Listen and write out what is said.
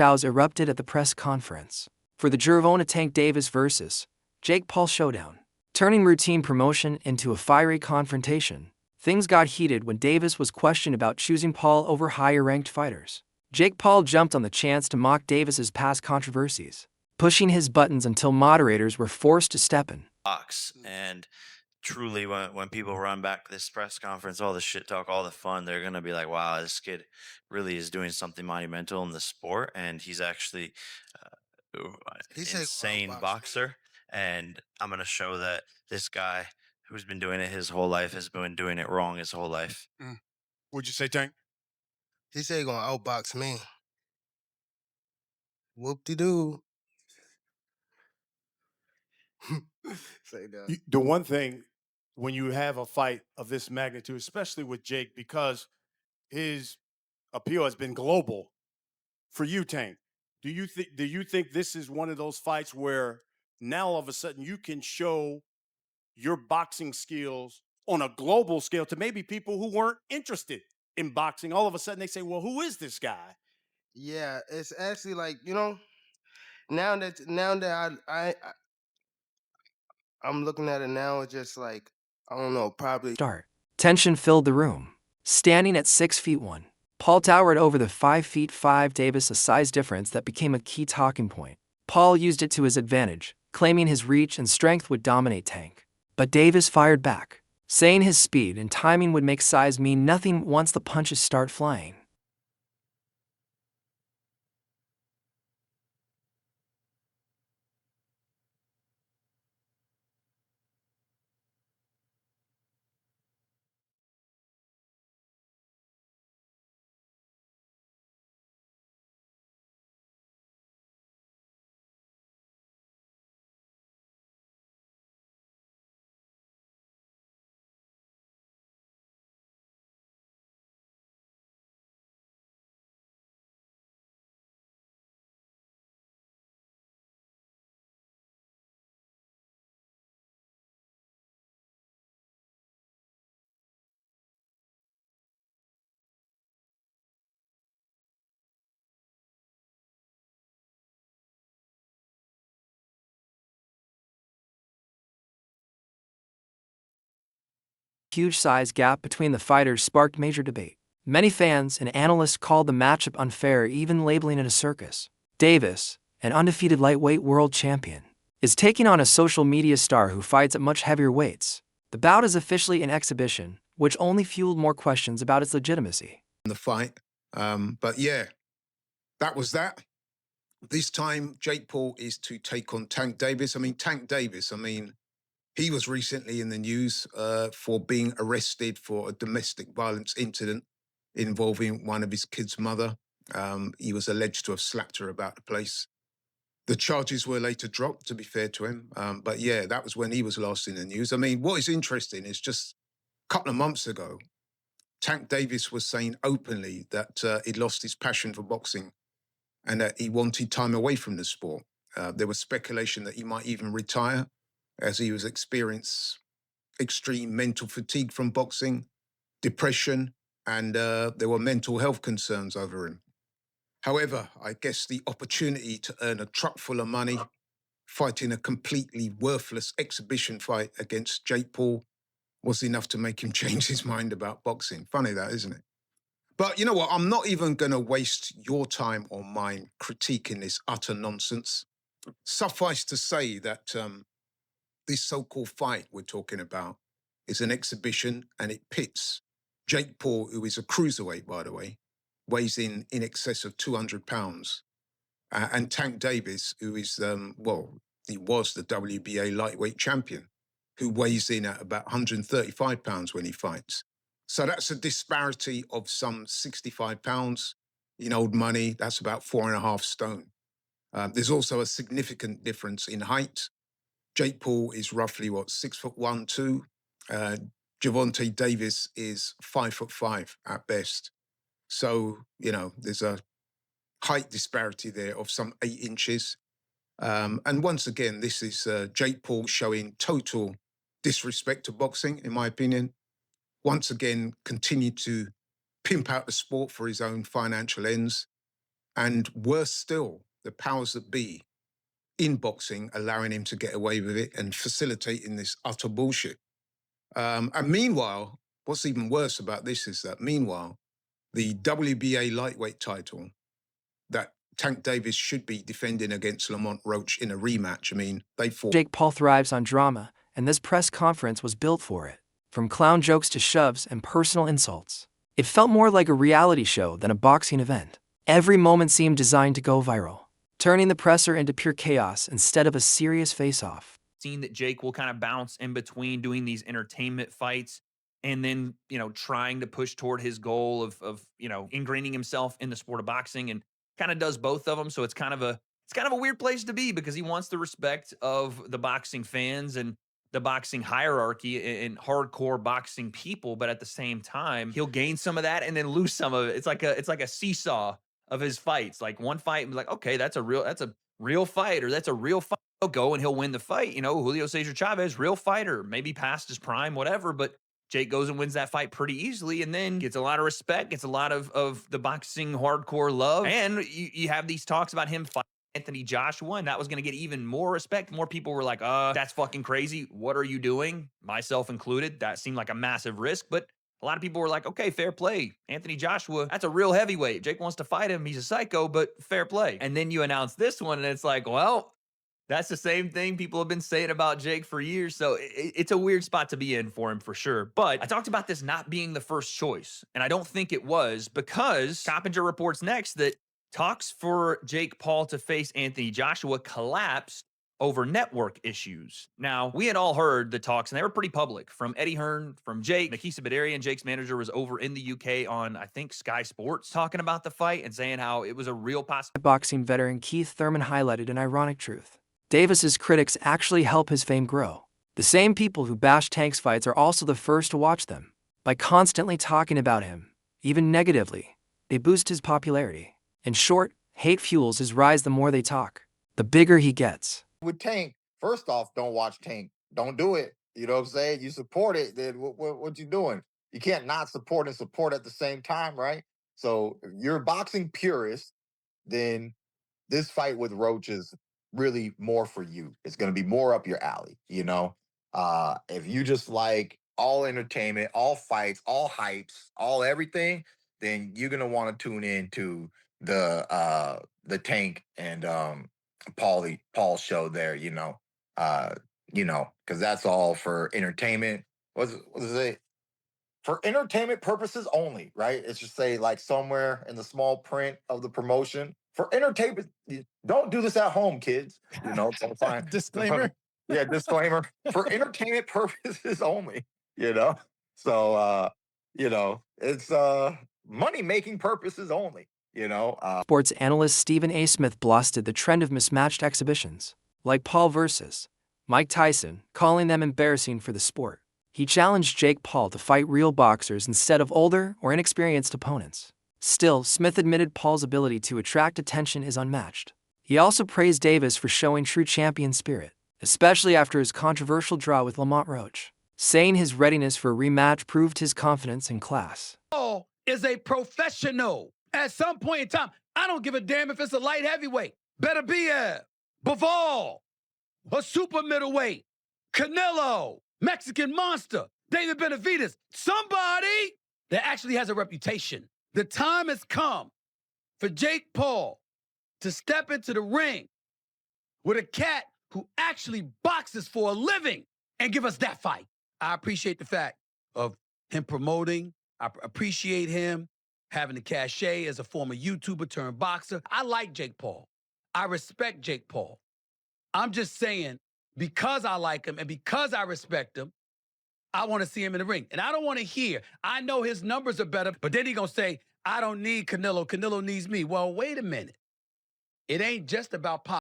Crowds erupted at the press conference for the Gervonta Tank Davis vs. Jake Paul showdown. Turning routine promotion into a fiery confrontation, things got heated when Davis was questioned about choosing Paul over higher-ranked fighters. Jake Paul jumped on the chance to mock Davis's past controversies, pushing his buttons until moderators were forced to step in. And truly, when people run back this press conference, all the shit talk, all the fun, they're gonna be like, "Wow, this kid really is doing something monumental in the sport, and he's actually He said insane outbox me. boxer." And I'm gonna show that this guy who's been doing it his whole life has been doing it wrong his whole life. What'd you say, Tank? He said he gonna outbox me. Whoop-de-doo. Say that. The one thing when you have a fight of this magnitude, especially with Jake, because his appeal has been global for you, Tank. Do you think this is one of those fights where now all of a sudden you can show your boxing skills on a global scale to maybe people who weren't interested in boxing? All of a sudden they say, "Well, who is this guy?" Yeah, it's actually like, now that I'm looking at it now, it's just like, I don't know, probably Start. Tension filled the room. Standing at 6 feet 1, Paul towered over the 5 feet 5 Davis, a size difference that became a key talking point. Paul used it to his advantage, claiming his reach and strength would dominate Tank. But Davis fired back, saying his speed and timing would make size mean nothing once the punches start flying. Huge size gap between the fighters sparked major debate. Many fans and analysts called the matchup unfair, even labeling it a circus. Davis, an undefeated lightweight world champion, is taking on a social media star who fights at much heavier weights. The bout is officially an exhibition, which only fueled more questions about its legitimacy. The fight. But yeah, that was that. This time, Jake Paul is to take on Tank Davis. Tank Davis, he was recently in the news for being arrested for a domestic violence incident involving one of his kids' mother. He was alleged to have slapped her about the place. The charges were later dropped, to be fair to him. But yeah, that was when he was last in the news. What is interesting is just a couple of months ago, Tank Davis was saying openly that he'd lost his passion for boxing and that he wanted time away from the sport. There was speculation that he might even retire as he was experiencing extreme mental fatigue from boxing, depression, and there were mental health concerns over him. However, I guess the opportunity to earn a truck full of money fighting a completely worthless exhibition fight against Jake Paul was enough to make him change his mind about boxing. Funny that, isn't it? But you know what? I'm not even going to waste your time or mine critiquing this utter nonsense. Suffice to say that this so-called fight we're talking about is an exhibition, and it pits Jake Paul, who is a cruiserweight, by the way, weighs in excess of 200 pounds, and Tank Davis, who is, he was the WBA lightweight champion, who weighs in at about 135 pounds when he fights. So that's a disparity of some 65 pounds. In old money, that's about 4.5 stone. There's also a significant difference in height. Jake Paul is roughly, 6'1", 2. Gervonta Davis is 5'5" at best. So, there's a height disparity there of some 8 inches. And once again, this is Jake Paul showing total disrespect to boxing, in my opinion. Once again, continued to pimp out the sport for his own financial ends. And worse still, the powers that be in boxing allowing him to get away with it and facilitating this utter bullshit. And meanwhile, what's even worse about this is that meanwhile, the WBA lightweight title that Tank Davis should be defending against Lamont Roach in a rematch. I mean, they fought. Jake Paul thrives on drama, and this press conference was built for it. From clown jokes to shoves and personal insults, it felt more like a reality show than a boxing event. Every moment seemed designed to go viral, turning the presser into pure chaos instead of a serious face-off. Seen that Jake will kind of bounce in between doing these entertainment fights and then, trying to push toward his goal of ingraining himself in the sport of boxing, and kind of does both of them. So it's kind of a weird place to be, because he wants the respect of the boxing fans and the boxing hierarchy and hardcore boxing people, but at the same time, he'll gain some of that and then lose some of it. It's like a seesaw of his fights. Like one fight, and be like, okay, that's a real fight, or that's a real fight. He'll go and he'll win the fight. Julio Cesar Chavez, real fighter, maybe past his prime, whatever, but Jake goes and wins that fight pretty easily, and then gets a lot of respect, gets a lot of the boxing hardcore love. And you have these talks about him fighting Anthony Joshua, and that was going to get even more respect. More people were like, that's fucking crazy. What are you doing? Myself included. That seemed like a massive risk, but a lot of people were like, okay, fair play. Anthony Joshua, that's a real heavyweight. Jake wants to fight him. He's a psycho, but fair play. And then you announce this one, and it's like, well, that's the same thing people have been saying about Jake for years. So it's a weird spot to be in for him, for sure. But I talked about this not being the first choice, and I don't think it was, because Coppinger reports next that talks for Jake Paul to face Anthony Joshua collapsed over network issues. Now, we had all heard the talks, and they were pretty public, from Eddie Hearn, from Jake. Nakisa Badarian, Jake's manager, was over in the UK on, I think, Sky Sports, talking about the fight and saying how it was a real possibility. Boxing veteran Keith Thurman highlighted an ironic truth. Davis's critics actually help his fame grow. The same people who bash Tank's fights are also the first to watch them. By constantly talking about him, even negatively, they boost his popularity. In short, hate fuels his rise the more they talk, the bigger he gets. With Tank, first off, don't watch Tank. Don't do it. You know what I'm saying? You support it, then what you doing? You can't not support and support at the same time, right? So if you're a boxing purist, then this fight with Roach is really more for you. It's going to be more up your alley, If you just like all entertainment, all fights, all hypes, all everything, then you're going to want to tune in to the Tank and Paul show there, because that's all for entertainment. What does it? For entertainment purposes only, right? It's just say like somewhere in the small print of the promotion. For entertainment, don't do this at home, kids. So fine. Disclaimer. Yeah, disclaimer. For entertainment purposes only, So it's money-making purposes only, Sports analyst Stephen A. Smith blasted the trend of mismatched exhibitions, like Paul versus Mike Tyson, calling them embarrassing for the sport. He challenged Jake Paul to fight real boxers instead of older or inexperienced opponents. Still, Smith admitted Paul's ability to attract attention is unmatched. He also praised Davis for showing true champion spirit, especially after his controversial draw with Lamont Roach, saying his readiness for a rematch proved his confidence and class. Paul is a professional. At some point in time, I don't give a damn if it's a light heavyweight. Better be a Bivol, a super middleweight, Canelo, Mexican Monster, David Benavidez, somebody that actually has a reputation. The time has come for Jake Paul to step into the ring with a cat who actually boxes for a living and give us that fight. I appreciate the fact of him promoting. I appreciate him having the cachet as a former YouTuber turned boxer. I like Jake Paul. I respect Jake Paul. I'm just saying, because I like him and because I respect him, I want to see him in the ring. And I don't want to hear, I know his numbers are better, but then he's going to say, I don't need Canelo. Canelo needs me. Well, wait a minute. It ain't just about